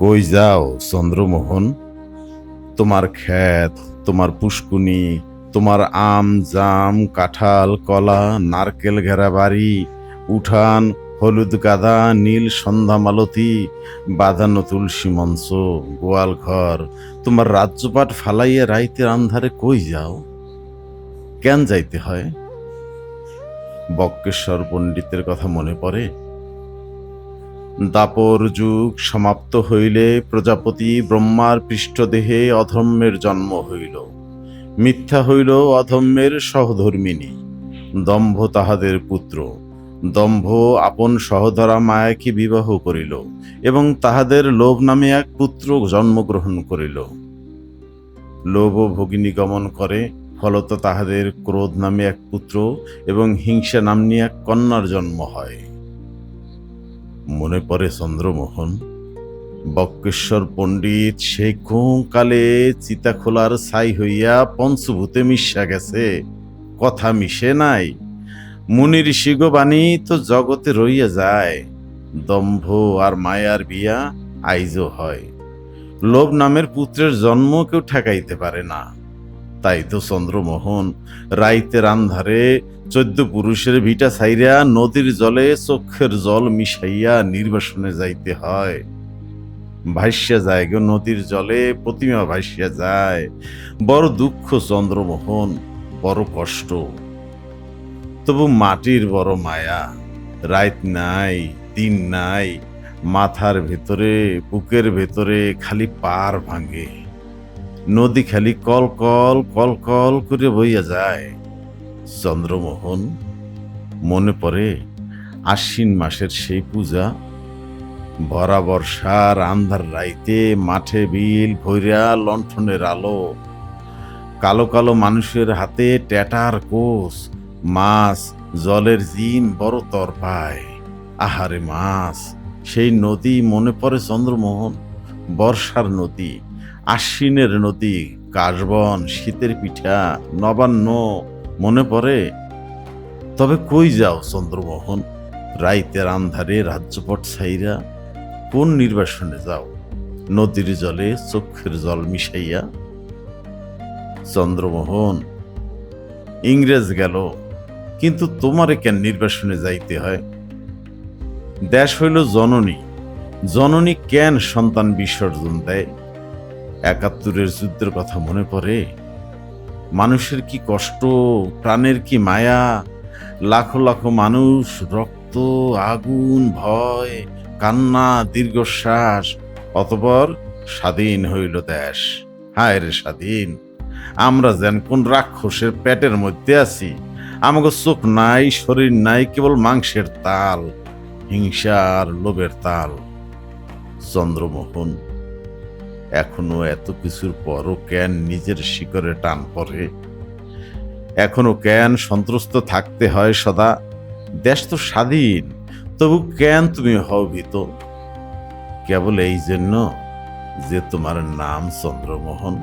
কই যাও চন্দ্রমোহন? তোমার ক্ষেত, তোমার পুষ্কুনি, তোমার আম জাম কাঁঠাল কলা নারকেল ঘেরা বাড়ি, উঠান, হলুদ গাদা নীল সন্ধ্যা মালতী, বাঁধানো তুলসী মঞ্চ, গোয়াল ঘর, তোমার রাজ্যপাট ফালাইয়া রাইতের আন্ধারে কই যাও? কেন যাইতে হয়? বক্রেশ্বর পণ্ডিতের কথা মনে পড়ে। দাপর যুগ সমাপ্ত হইলে প্রজাপতি ব্রহ্মার পৃষ্ঠদেহে অধর্মের জন্ম হইল। মিথ্যা হইল অধর্মের সহধর্মিণী, দম্ভ তাহাদের পুত্র। দম্ভ আপন সহধরা মায়াকে বিবাহ করিল এবং তাহাদের লোভ নামে এক পুত্র জন্মগ্রহণ করিল। লোভ ভগিনী গমন করে, ফলত তাহাদের ক্রোধ নামে এক পুত্র এবং হিংসা নাম্নী এক কন্যার জন্ম হয়। মনে পড়ে চন্দ্রমোহন? বক্রেশ্বর পণ্ডিত সেই কালে চিতাখোলার ছাই হইয়া পঞ্চভূতে মিশা গেছে, কথা মিশে নাই। মুনি ঋষিগ বাণী তো জগতে রইয়া যায়। দম্ভ আর মায়ার বিয়া আইজও হয়। লোভ নামের পুত্রের জন্ম কেউ ঠেকাইতে পারে না। তাই তো চন্দ্রমোহন, রাইতের আন্ধারে 14 পুরুষের ভিটা ছাইরা নদীর জলে চক্ষের জল মিশাইয়া নির্বাসনে যাইতে হয়। ভাইসা যায় গো নদীর জলে, প্রতিমা ভাইসা যায়। বড় দুঃখ চন্দ্রমোহন, বড় কষ্ট। তবু মাটির বড় মায়া। রাত নাই, দিন নাই, মাথার ভেতরে বুকের ভেতরে খালি পার ভাঙে। নদী খালি কল কল কল কল করে বইয়া যায়। চন্দ্রমোহন, মনে পড়ে আশ্বিন মাসের সেই পূজা। ভরা বর্ষার আন্ধার রাইতে মাঠে বিল ভৈরা লণ্ঠনের আলো, কালো কালো মানুষের হাতে ট্যাটার কোষ, মাছ, জলের জিন বড় তরপায়। আহারে মাছ! সেই নদী মনে পড়ে চন্দ্রমোহন, বর্ষার নদী, আশ্বিনের নদী, কাশবন, শীতের পিঠা, নবান্ন মনে পড়ে। তবে কই যাও চন্দ্রমোহন? রাইতের আন্ধারে রাজ্যপট ছাইরা কোন নির্বাসনে যাও? নদীর জলে চক্ষের জল মিশাইয়া। চন্দ্রমোহন, ইংরেজ গেল, কিন্তু তোমারে কেন নির্বাসনে যাইতে হয়? দেশ হইল জননী, জননী কেন সন্তান বিসর্জন দেয়? 71-এর যুদ্ধের কথা মনে পড়ে। মানুষের কি কষ্ট, প্রাণের কি মায়া, লাখো লাখো মানুষ, রক্ত, আগুন, ভয়, কান্না, দীর্ঘশ্বাস। অতঃপর স্বাধীন হইল দেশ। হায় রে স্বাধীন! আমরা যেন কোন রাক্ষসের পেটের মধ্যে আছি। আমাকে চোখ নাই, শরীর নাই, কেবল মাংসের তাল, হিংসা আর লোভের তাল। চন্দ্রমোহন, এখনো এত কিছুর পরও কেন নিজের শিকরে টান পড়ে? এখনো কেন সন্ত্রস্ত থাকতে হয় সদা? দেশ তো স্বাধীন, তবু কেন তুমি হও ভীত? কেবল এই জন্য যে তোমার নাম চন্দ্রমোহন।